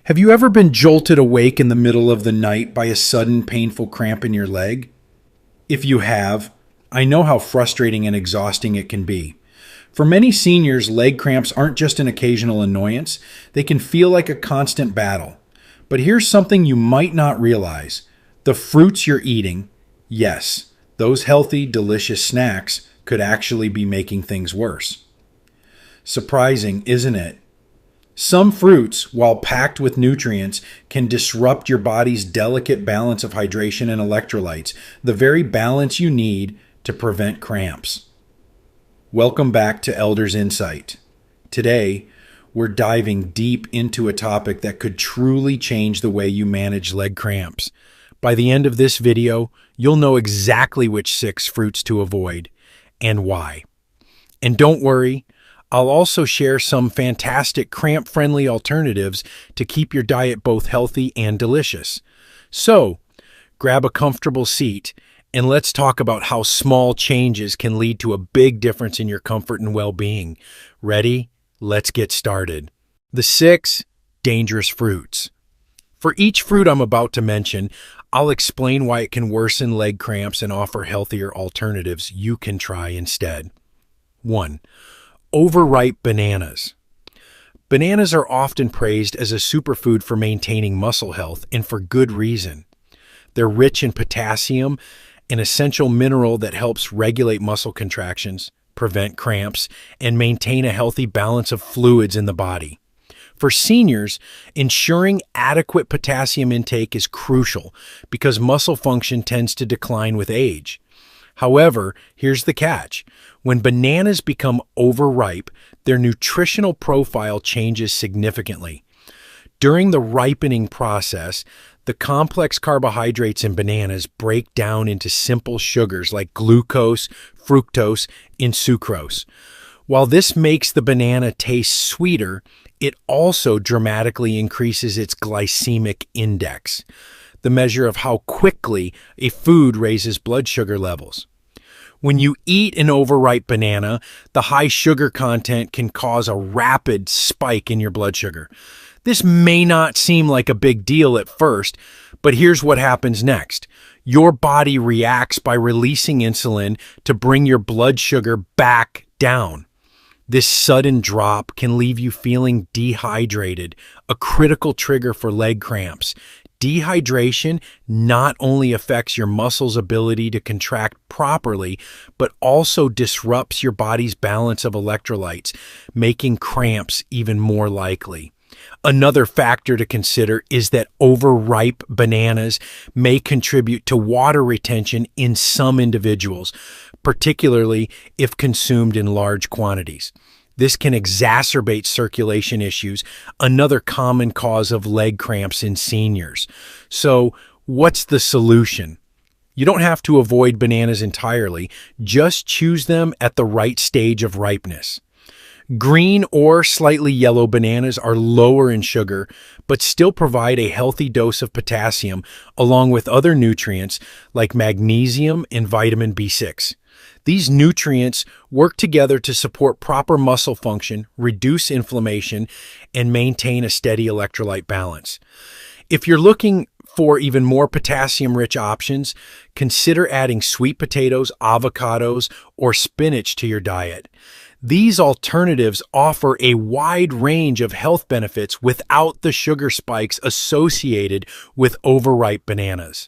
Have you ever been jolted awake in the middle of the night by a sudden painful cramp in your leg? If you have, I know how frustrating and exhausting it can be. For many seniors, leg cramps aren't just an occasional annoyance, they can feel like a constant battle. But here's something you might not realize. The fruits you're eating, yes, those healthy, delicious snacks could actually be making things worse. Surprising, isn't it? Some fruits, while packed with nutrients, can disrupt your body's delicate balance of hydration and electrolytes, the very balance you need to prevent cramps. Welcome back to Elder's Insight. Today, we're diving deep into a topic that could truly change the way you manage leg cramps. By the end of this video, you'll know exactly which 6 fruits to avoid and why. And don't worry, I'll also share some fantastic cramp-friendly alternatives to keep your diet both healthy and delicious. So, grab a comfortable seat and let's talk about how small changes can lead to a big difference in your comfort and well-being. Ready? Let's get started. The 6 dangerous fruits. For each fruit I'm about to mention, I'll explain why it can worsen leg cramps and offer healthier alternatives you can try instead. 1. Overripe bananas. Bananas are often praised as a superfood for maintaining muscle health, and for good reason. They're rich in potassium, an essential mineral that helps regulate muscle contractions, prevent cramps, and maintain a healthy balance of fluids in the body. For seniors, ensuring adequate potassium intake is crucial because muscle function tends to decline with age. However, here's the catch. When bananas become overripe, their nutritional profile changes significantly. During the ripening process, the complex carbohydrates in bananas break down into simple sugars like glucose, fructose, and sucrose. While this makes the banana taste sweeter, it also dramatically increases its glycemic index, the measure of how quickly a food raises blood sugar levels. When you eat an overripe banana, the high sugar content can cause a rapid spike in your blood sugar. This may not seem like a big deal at first, but here's what happens next. Your body reacts by releasing insulin to bring your blood sugar back down. This sudden drop can leave you feeling dehydrated, a critical trigger for leg cramps. Dehydration not only affects your muscles' ability to contract properly, but also disrupts your body's balance of electrolytes, making cramps even more likely. Another factor to consider is that overripe bananas may contribute to water retention in some individuals, particularly if consumed in large quantities. This can exacerbate circulation issues, another common cause of leg cramps in seniors. So, what's the solution? You don't have to avoid bananas entirely, just choose them at the right stage of ripeness. Green or slightly yellow bananas are lower in sugar, but still provide a healthy dose of potassium along with other nutrients like magnesium and vitamin B6. These nutrients work together to support proper muscle function, reduce inflammation, and maintain a steady electrolyte balance. If you're looking for even more potassium-rich options, consider adding sweet potatoes, avocados, or spinach to your diet. These alternatives offer a wide range of health benefits without the sugar spikes associated with overripe bananas.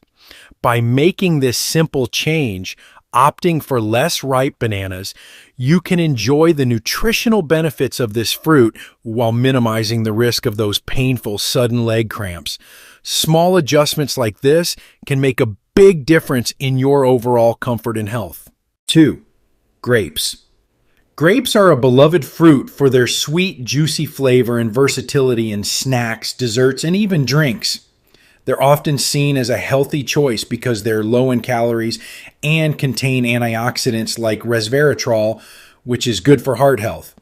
By making this simple change, opting for less ripe bananas, you can enjoy the nutritional benefits of this fruit while minimizing the risk of those painful sudden leg cramps. Small adjustments like this can make a big difference in your overall comfort and health. 2. Grapes. Grapes are a beloved fruit for their sweet, juicy flavor and versatility in snacks, desserts, and even drinks. They're often seen as a healthy choice because they're low in calories and contain antioxidants like resveratrol, which is good for heart health.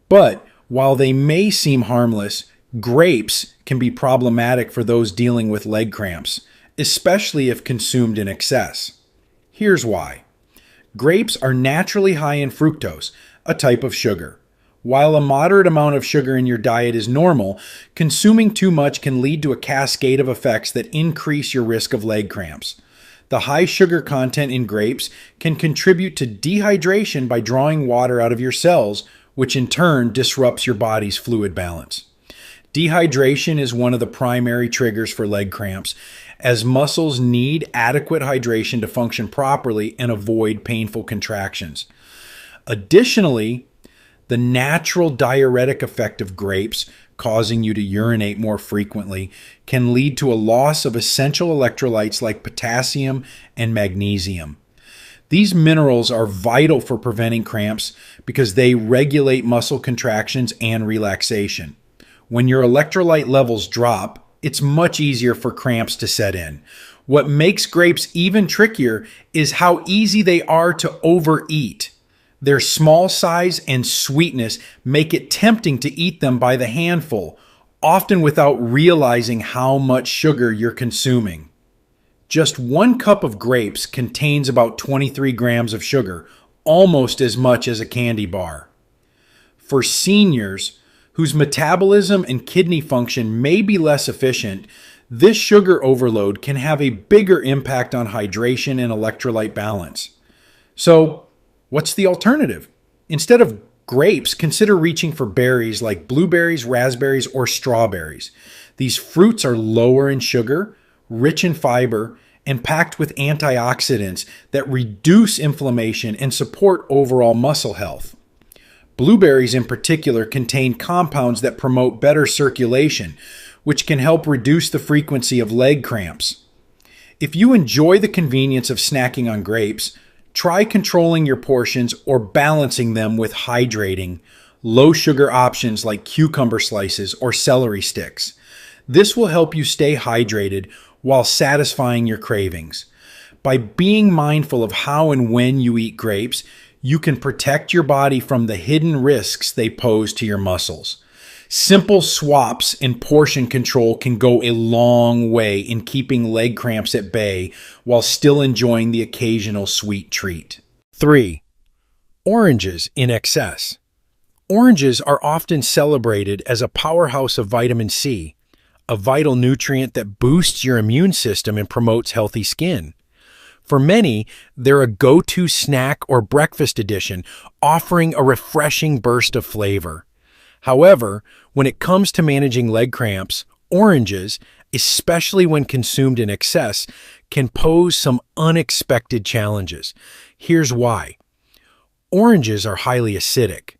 But while they may seem harmless, grapes can be problematic for those dealing with leg cramps, especially if consumed in excess. Here's why. Grapes are naturally high in fructose, a type of sugar. While a moderate amount of sugar in your diet is normal, consuming too much can lead to a cascade of effects that increase your risk of leg cramps. The high sugar content in grapes can contribute to dehydration by drawing water out of your cells, which in turn disrupts your body's fluid balance. Dehydration is one of the primary triggers for leg cramps, as muscles need adequate hydration to function properly and avoid painful contractions. Additionally, the natural diuretic effect of grapes, causing you to urinate more frequently, can lead to a loss of essential electrolytes like potassium and magnesium. These minerals are vital for preventing cramps because they regulate muscle contractions and relaxation. When your electrolyte levels drop, it's much easier for cramps to set in. What makes grapes even trickier is how easy they are to overeat. Their small size and sweetness make it tempting to eat them by the handful, often without realizing how much sugar you're consuming. Just 1 cup of grapes contains about 23 grams of sugar, almost as much as a candy bar. For seniors whose metabolism and kidney function may be less efficient, this sugar overload can have a bigger impact on hydration and electrolyte balance. So, what's the alternative? Instead of grapes, consider reaching for berries like blueberries, raspberries, or strawberries. These fruits are lower in sugar, rich in fiber, and packed with antioxidants that reduce inflammation and support overall muscle health. Blueberries in particular contain compounds that promote better circulation, which can help reduce the frequency of leg cramps. If you enjoy the convenience of snacking on grapes, try controlling your portions or balancing them with hydrating, low-sugar options like cucumber slices or celery sticks. This will help you stay hydrated while satisfying your cravings. By being mindful of how and when you eat grapes, you can protect your body from the hidden risks they pose to your muscles. Simple swaps in portion control can go a long way in keeping leg cramps at bay while still enjoying the occasional sweet treat. 3. Oranges in excess. Oranges are often celebrated as a powerhouse of vitamin C, a vital nutrient that boosts your immune system and promotes healthy skin. For many, they're a go-to snack or breakfast addition, offering a refreshing burst of flavor. However, when it comes to managing leg cramps, oranges, especially when consumed in excess, can pose some unexpected challenges. Here's why. Oranges are highly acidic.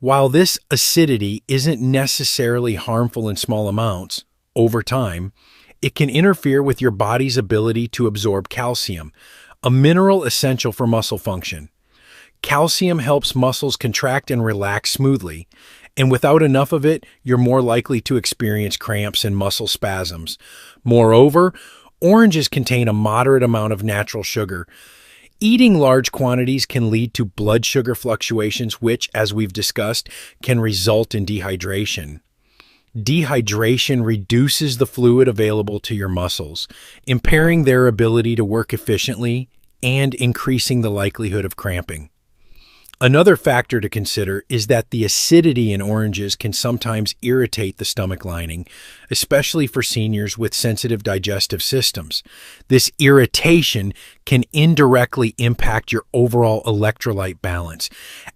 While this acidity isn't necessarily harmful in small amounts, over time, it can interfere with your body's ability to absorb calcium, a mineral essential for muscle function. Calcium helps muscles contract and relax smoothly, and without enough of it, you're more likely to experience cramps and muscle spasms. Moreover, oranges contain a moderate amount of natural sugar. Eating large quantities can lead to blood sugar fluctuations, which, as we've discussed, can result in dehydration. Dehydration reduces the fluid available to your muscles, impairing their ability to work efficiently and increasing the likelihood of cramping. Another factor to consider is that the acidity in oranges can sometimes irritate the stomach lining, especially for seniors with sensitive digestive systems. This irritation can indirectly impact your overall electrolyte balance,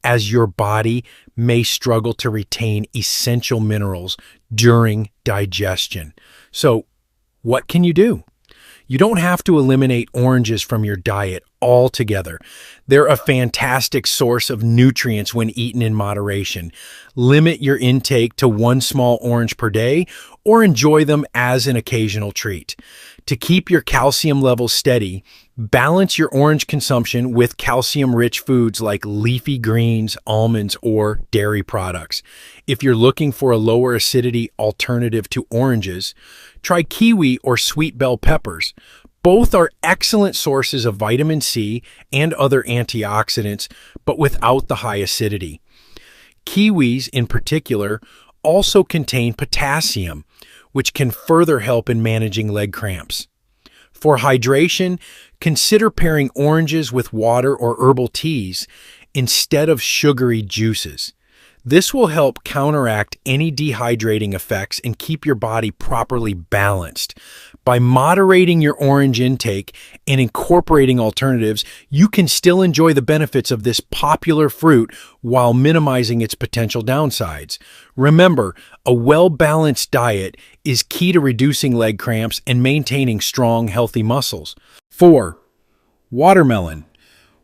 as your body may struggle to retain essential minerals during digestion. So, what can you do? You don't have to eliminate oranges from your diet altogether. They're a fantastic source of nutrients when eaten in moderation. Limit your intake to 1 small orange per day or enjoy them as an occasional treat. To keep your calcium levels steady, balance your orange consumption with calcium-rich foods like leafy greens, almonds, or dairy products. If you're looking for a lower acidity alternative to oranges, try kiwi or sweet bell peppers. Both are excellent sources of vitamin C and other antioxidants, but without the high acidity. Kiwis, in particular, also contain potassium, which can further help in managing leg cramps. For hydration, consider pairing oranges with water or herbal teas instead of sugary juices. This will help counteract any dehydrating effects and keep your body properly balanced. By moderating your orange intake and incorporating alternatives, you can still enjoy the benefits of this popular fruit while minimizing its potential downsides. Remember, a well-balanced diet is key to reducing leg cramps and maintaining strong, healthy muscles. 4. Watermelon.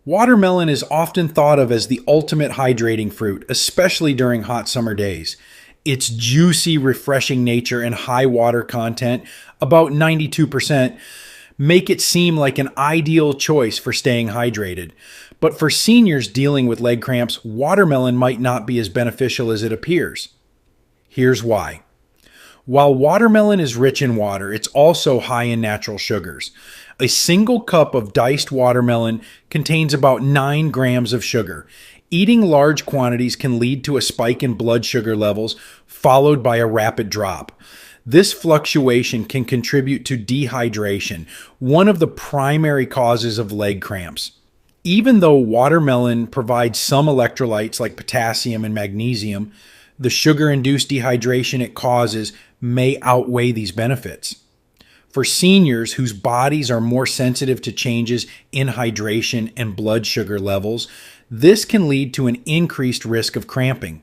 Watermelon is often thought of as the ultimate hydrating fruit, especially during hot summer days. Its juicy, refreshing nature and high water content, about 92%, make it seem like an ideal choice for staying hydrated. But for seniors dealing with leg cramps, watermelon might not be as beneficial as it appears. Here's why. While watermelon is rich in water, it's also high in natural sugars. A single cup of diced watermelon contains about 9 grams of sugar. Eating large quantities can lead to a spike in blood sugar levels, followed by a rapid drop. This fluctuation can contribute to dehydration, one of the primary causes of leg cramps. Even though watermelon provides some electrolytes like potassium and magnesium, the sugar-induced dehydration it causes may outweigh these benefits. For seniors whose bodies are more sensitive to changes in hydration and blood sugar levels, this can lead to an increased risk of cramping.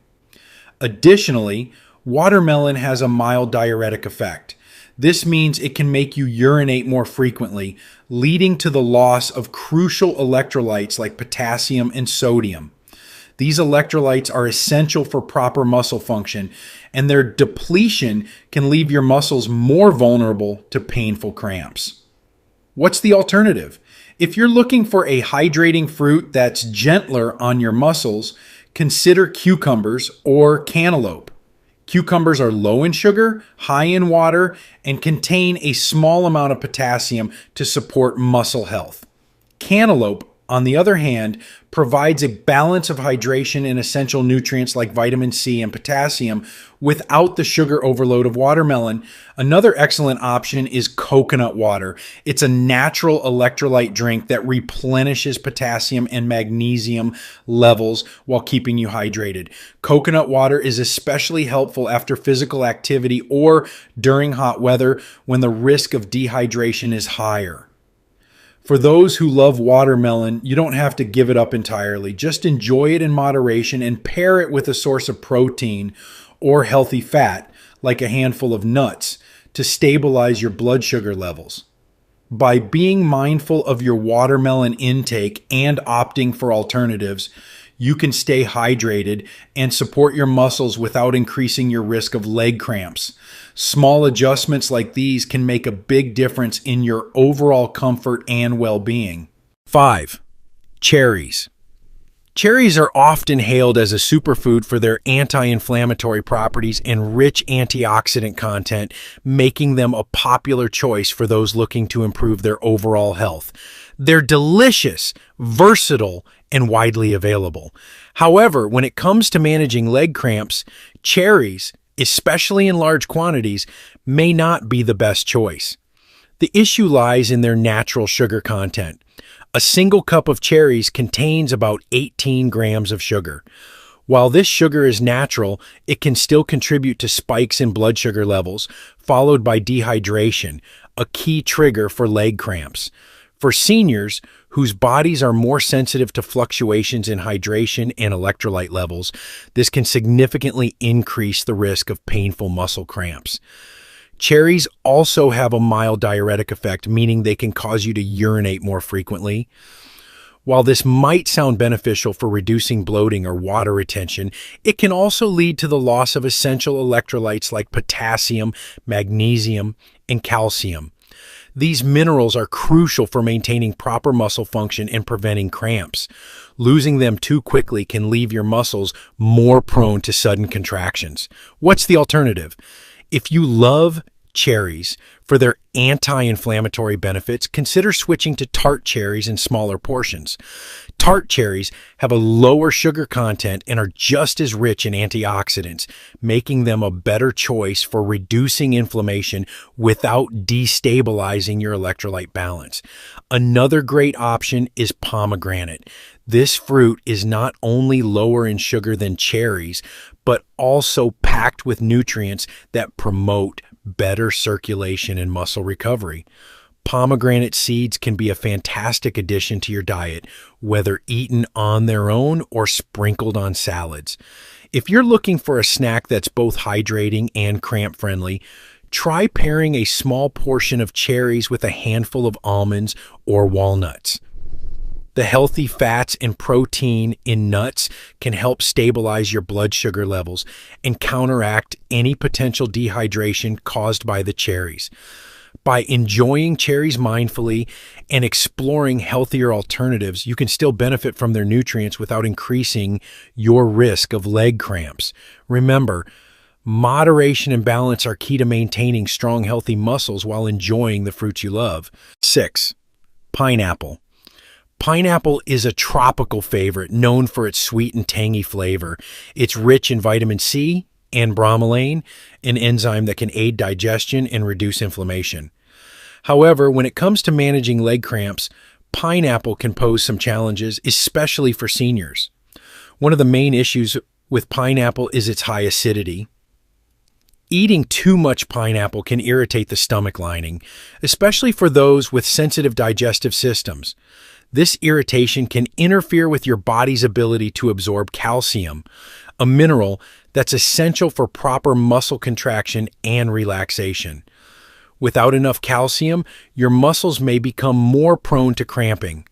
Additionally, watermelon has a mild diuretic effect. This means it can make you urinate more frequently, leading to the loss of crucial electrolytes like potassium and sodium. These electrolytes are essential for proper muscle function, and their depletion can leave your muscles more vulnerable to painful cramps. What's the alternative? If you're looking for a hydrating fruit that's gentler on your muscles, consider cucumbers or cantaloupe. Cucumbers are low in sugar, high in water, and contain a small amount of potassium to support muscle health. Cantaloupe, on the other hand, provides a balance of hydration and essential nutrients like vitamin C and potassium without the sugar overload of watermelon. Another excellent option is coconut water. It's a natural electrolyte drink that replenishes potassium and magnesium levels while keeping you hydrated. Coconut water is especially helpful after physical activity or during hot weather when the risk of dehydration is higher. For those who love watermelon, you don't have to give it up entirely. Just enjoy it in moderation and pair it with a source of protein or healthy fat, like a handful of nuts, to stabilize your blood sugar levels. By being mindful of your watermelon intake and opting for alternatives, you can stay hydrated and support your muscles without increasing your risk of leg cramps. Small adjustments like these can make a big difference in your overall comfort and well-being. 5. Cherries. Cherries are often hailed as a superfood for their anti-inflammatory properties and rich antioxidant content, making them a popular choice for those looking to improve their overall health. They're delicious, versatile, and widely available. However, when it comes to managing leg cramps, cherries, especially in large quantities, may not be the best choice. The issue lies in their natural sugar content. A single cup of cherries contains about 18 grams of sugar. While this sugar is natural, it can still contribute to spikes in blood sugar levels, followed by dehydration, a key trigger for leg cramps. For seniors whose bodies are more sensitive to fluctuations in hydration and electrolyte levels, this can significantly increase the risk of painful muscle cramps. Cherries also have a mild diuretic effect, meaning they can cause you to urinate more frequently. While this might sound beneficial for reducing bloating or water retention, it can also lead to the loss of essential electrolytes like potassium, magnesium, and calcium. These minerals are crucial for maintaining proper muscle function and preventing cramps. Losing them too quickly can leave your muscles more prone to sudden contractions. What's the alternative? If you love cherries. For their anti-inflammatory benefits, consider switching to tart cherries in smaller portions. Tart cherries have a lower sugar content and are just as rich in antioxidants, making them a better choice for reducing inflammation without destabilizing your electrolyte balance. Another great option is pomegranate. This fruit is not only lower in sugar than cherries, but also packed with nutrients that promote better circulation and muscle recovery. Pomegranate seeds can be a fantastic addition to your diet, whether eaten on their own or sprinkled on salads. If you're looking for a snack that's both hydrating and cramp-friendly, try pairing a small portion of cherries with a handful of almonds or walnuts. The healthy fats and protein in nuts can help stabilize your blood sugar levels and counteract any potential dehydration caused by the cherries. By enjoying cherries mindfully and exploring healthier alternatives, you can still benefit from their nutrients without increasing your risk of leg cramps. Remember, moderation and balance are key to maintaining strong, healthy muscles while enjoying the fruits you love. 6. Pineapple. Pineapple is a tropical favorite known for its sweet and tangy flavor. It's rich in vitamin C and bromelain, an enzyme that can aid digestion and reduce inflammation. However, when it comes to managing leg cramps, pineapple can pose some challenges, especially for seniors. One of the main issues with pineapple is its high acidity. Eating too much pineapple can irritate the stomach lining, especially for those with sensitive digestive systems. This irritation can interfere with your body's ability to absorb calcium, a mineral that's essential for proper muscle contraction and relaxation. Without enough calcium, your muscles may become more prone to cramping.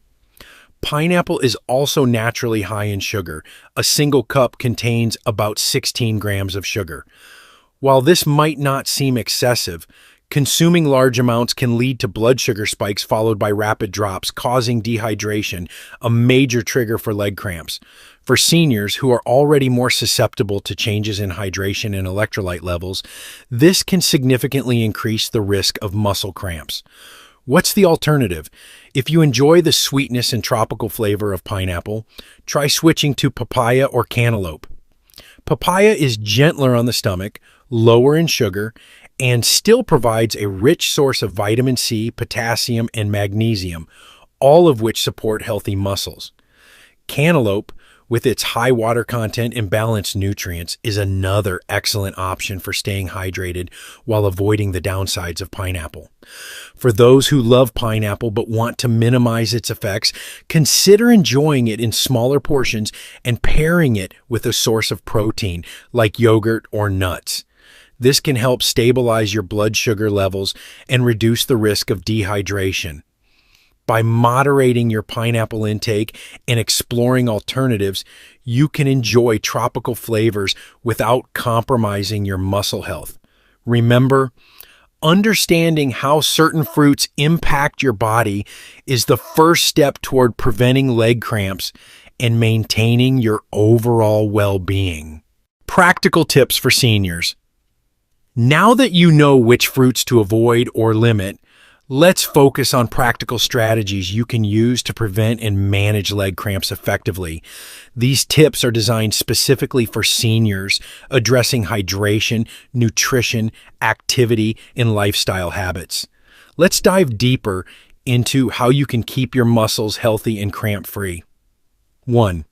Pineapple is also naturally high in sugar. A single cup contains about 16 grams of sugar. While this might not seem excessive, consuming large amounts can lead to blood sugar spikes followed by rapid drops, causing dehydration, a major trigger for leg cramps. For seniors who are already more susceptible to changes in hydration and electrolyte levels, this can significantly increase the risk of muscle cramps. What's the alternative? If you enjoy the sweetness and tropical flavor of pineapple, try switching to papaya or cantaloupe. Papaya is gentler on the stomach, lower in sugar, and still provides a rich source of vitamin C, potassium, and magnesium, all of which support healthy muscles. Cantaloupe, with its high water content and balanced nutrients, is another excellent option for staying hydrated while avoiding the downsides of pineapple. For those who love pineapple but want to minimize its effects, consider enjoying it in smaller portions and pairing it with a source of protein like yogurt or nuts. This can help stabilize your blood sugar levels and reduce the risk of dehydration. By moderating your pineapple intake and exploring alternatives, you can enjoy tropical flavors without compromising your muscle health. Remember, understanding how certain fruits impact your body is the first step toward preventing leg cramps and maintaining your overall well-being. Practical tips for seniors. Now that you know which fruits to avoid or limit, let's focus on practical strategies you can use to prevent and manage leg cramps effectively. These tips are designed specifically for seniors, addressing hydration, nutrition, activity, and lifestyle habits. Let's dive deeper into how you can keep your muscles healthy and cramp-free. 1.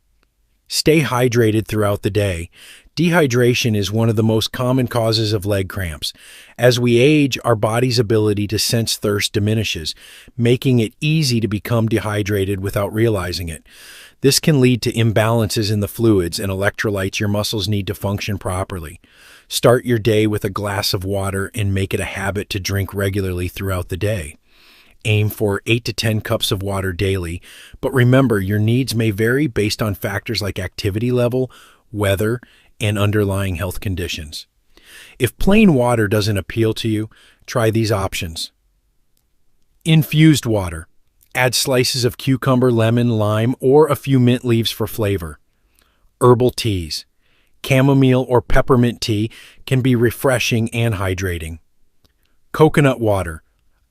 Stay hydrated throughout the day. Dehydration is one of the most common causes of leg cramps. As we age, our body's ability to sense thirst diminishes, making it easy to become dehydrated without realizing it. This can lead to imbalances in the fluids and electrolytes your muscles need to function properly. Start your day with a glass of water and make it a habit to drink regularly throughout the day. Aim for 8 to 10 cups of water daily, but remember your needs may vary based on factors like activity level, weather, and underlying health conditions. If plain water doesn't appeal to you, try these options. Infused water. Add slices of cucumber, lemon, lime, or a few mint leaves for flavor. Herbal teas. Chamomile or peppermint tea can be refreshing and hydrating. Coconut water,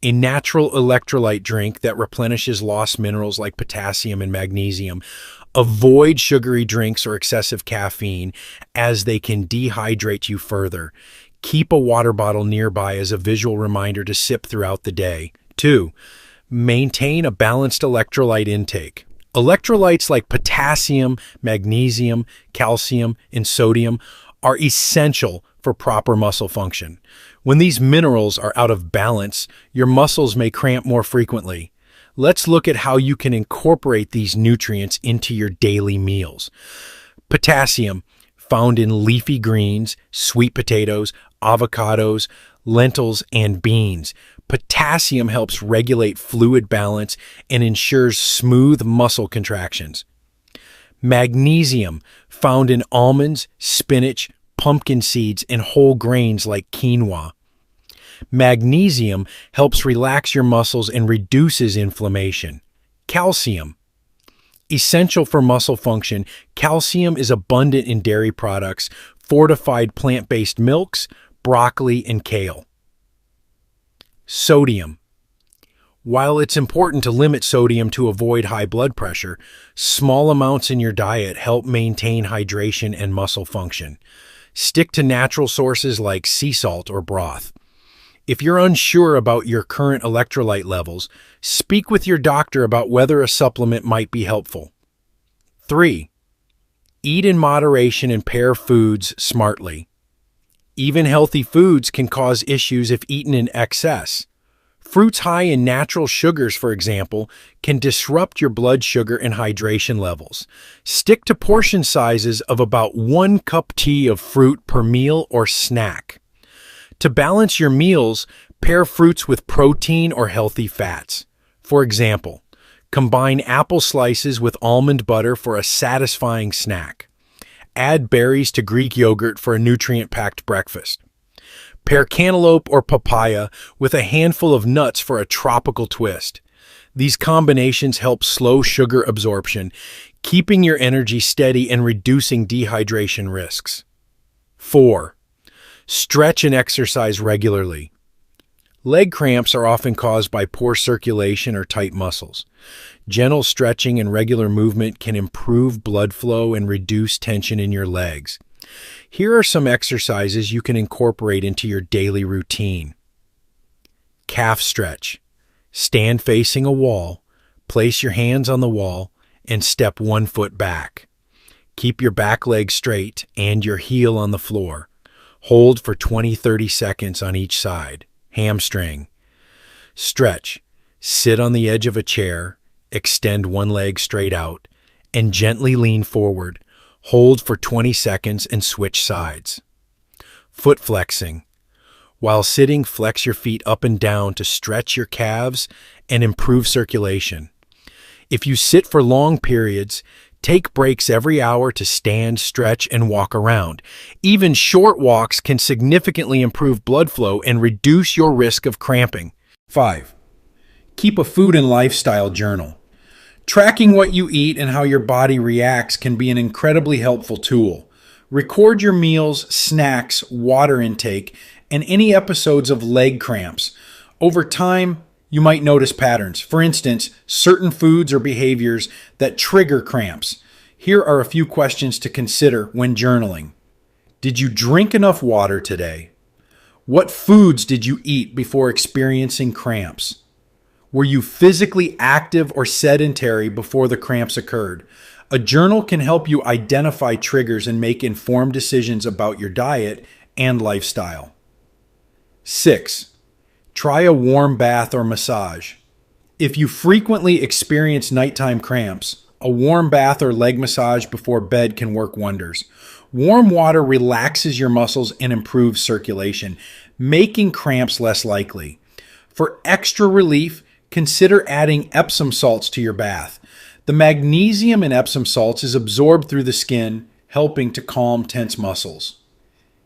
a natural electrolyte drink that replenishes lost minerals like potassium and magnesium. Avoid sugary drinks or excessive caffeine as they can dehydrate you further. Keep a water bottle nearby as a visual reminder to sip throughout the day. 2. Maintain a balanced electrolyte intake. Electrolytes like potassium, magnesium, calcium, and sodium are essential for proper muscle function. When these minerals are out of balance, your muscles may cramp more frequently. Let's look at how you can incorporate these nutrients into your daily meals. Potassium, found in leafy greens, sweet potatoes, avocados, lentils, and beans. Potassium helps regulate fluid balance and ensures smooth muscle contractions. Magnesium, found in almonds, spinach, pumpkin seeds, and whole grains like quinoa. Magnesium helps relax your muscles and reduces inflammation. Calcium, essential for muscle function, calcium is abundant in dairy products, fortified plant-based milks, broccoli, and kale. Sodium. While it's important to limit sodium to avoid high blood pressure, small amounts in your diet help maintain hydration and muscle function. Stick to natural sources like sea salt or broth. If you're unsure about your current electrolyte levels, speak with your doctor about whether a supplement might be helpful. 3. Eat in moderation and pair foods smartly. Even healthy foods can cause issues if eaten in excess. Fruits high in natural sugars, for example, can disrupt your blood sugar and hydration levels. Stick to portion sizes of about 1 cup tea of fruit per meal or snack. To balance your meals, pair fruits with protein or healthy fats. For example, combine apple slices with almond butter for a satisfying snack. Add berries to Greek yogurt for a nutrient-packed breakfast. Pair cantaloupe or papaya with a handful of nuts for a tropical twist. These combinations help slow sugar absorption, keeping your energy steady and reducing dehydration risks. 4. Stretch and exercise regularly. Leg cramps are often caused by poor circulation or tight muscles. Gentle stretching and regular movement can improve blood flow and reduce tension in your legs. Here are some exercises you can incorporate into your daily routine. Calf stretch. Stand facing a wall, place your hands on the wall, and step 1 foot back. Keep your back leg straight and your heel on the floor. Hold for 20-30 seconds on each side. Hamstring. Stretch. Sit on the edge of a chair, extend one leg straight out, and gently lean forward. Hold for 20 seconds and switch sides. Foot flexing. While sitting, flex your feet up and down to stretch your calves and improve circulation. If you sit for long periods, take breaks every hour to stand, stretch, and walk around. Even short walks can significantly improve blood flow and reduce your risk of cramping. 5. Keep a food and lifestyle journal. Tracking what you eat and how your body reacts can be an incredibly helpful tool. Record your meals, snacks, water intake, and any episodes of leg cramps. Over time, you might notice patterns. For instance, certain foods or behaviors that trigger cramps. Here are a few questions to consider when journaling. Did you drink enough water today? What foods did you eat before experiencing cramps? Were you physically active or sedentary before the cramps occurred? A journal can help you identify triggers and make informed decisions about your diet and lifestyle. 6. Try a warm bath or massage. If you frequently experience nighttime cramps, a warm bath or leg massage before bed can work wonders. Warm water relaxes your muscles and improves circulation, making cramps less likely. For extra relief, consider adding Epsom salts to your bath. The magnesium in Epsom salts is absorbed through the skin, helping to calm tense muscles.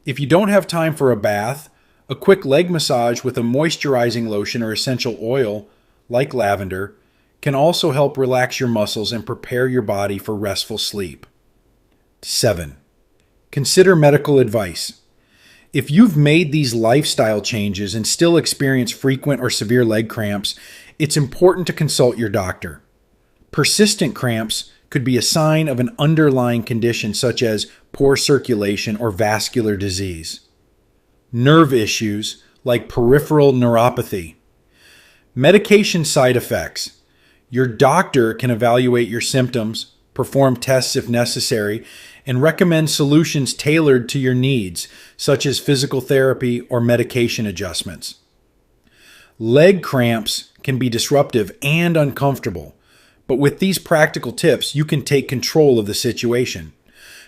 If you don't have time for a bath, a quick leg massage with a moisturizing lotion or essential oil, like lavender, can also help relax your muscles and prepare your body for restful sleep. 7. Consider medical advice. If you've made these lifestyle changes and still experience frequent or severe leg cramps, it's important to consult your doctor. Persistent cramps could be a sign of an underlying condition such as poor circulation or vascular disease. Nerve issues like peripheral neuropathy. Medication side effects. Your doctor can evaluate your symptoms, perform tests if necessary, and recommend solutions tailored to your needs, such as physical therapy or medication adjustments. Leg cramps can be disruptive and uncomfortable, but with these practical tips, you can take control of the situation.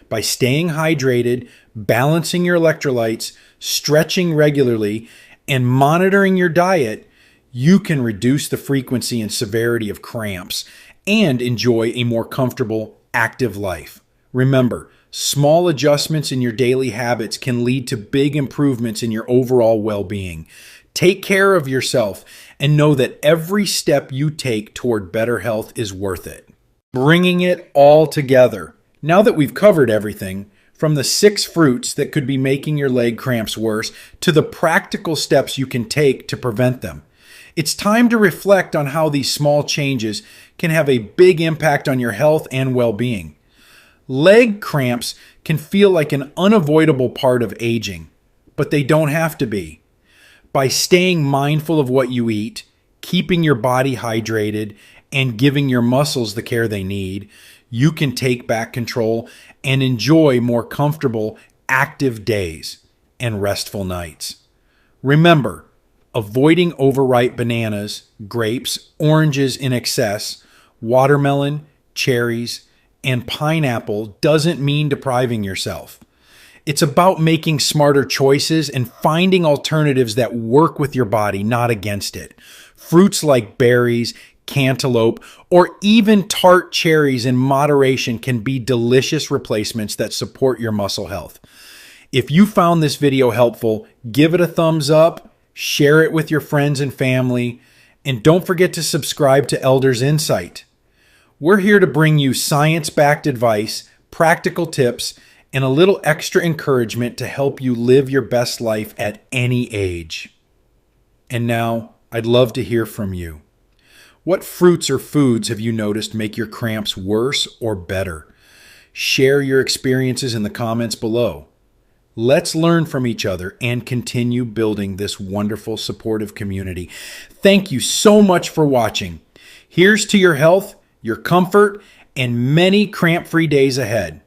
By staying hydrated, balancing your electrolytes, stretching regularly, and monitoring your diet, you can reduce the frequency and severity of cramps and enjoy a more comfortable, active life. Remember, small adjustments in your daily habits can lead to big improvements in your overall well-being. Take care of yourself and know that every step you take toward better health is worth it. Bringing it all together. Now that we've covered everything, from the 6 fruits that could be making your leg cramps worse to the practical steps you can take to prevent them, it's time to reflect on how these small changes can have a big impact on your health and well-being. Leg cramps can feel like an unavoidable part of aging, but they don't have to be. By staying mindful of what you eat, keeping your body hydrated, and giving your muscles the care they need, you can take back control and enjoy more comfortable, active days and restful nights. Remember, avoiding overripe bananas, grapes, oranges in excess, watermelon, cherries, and pineapple doesn't mean depriving yourself. It's about making smarter choices and finding alternatives that work with your body, not against it. Fruits like berries, cantaloupe, or even tart cherries in moderation can be delicious replacements that support your muscle health. If you found this video helpful, give it a thumbs up, share it with your friends and family, and don't forget to subscribe to Elders Insight. We're here to bring you science-backed advice, practical tips, and a little extra encouragement to help you live your best life at any age. And now, I'd love to hear from you. What fruits or foods have you noticed make your cramps worse or better? Share your experiences in the comments below. Let's learn from each other and continue building this wonderful, supportive community. Thank you so much for watching. Here's to your health, your comfort, and many cramp-free days ahead.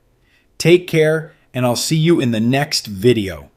Take care, and I'll see you in the next video.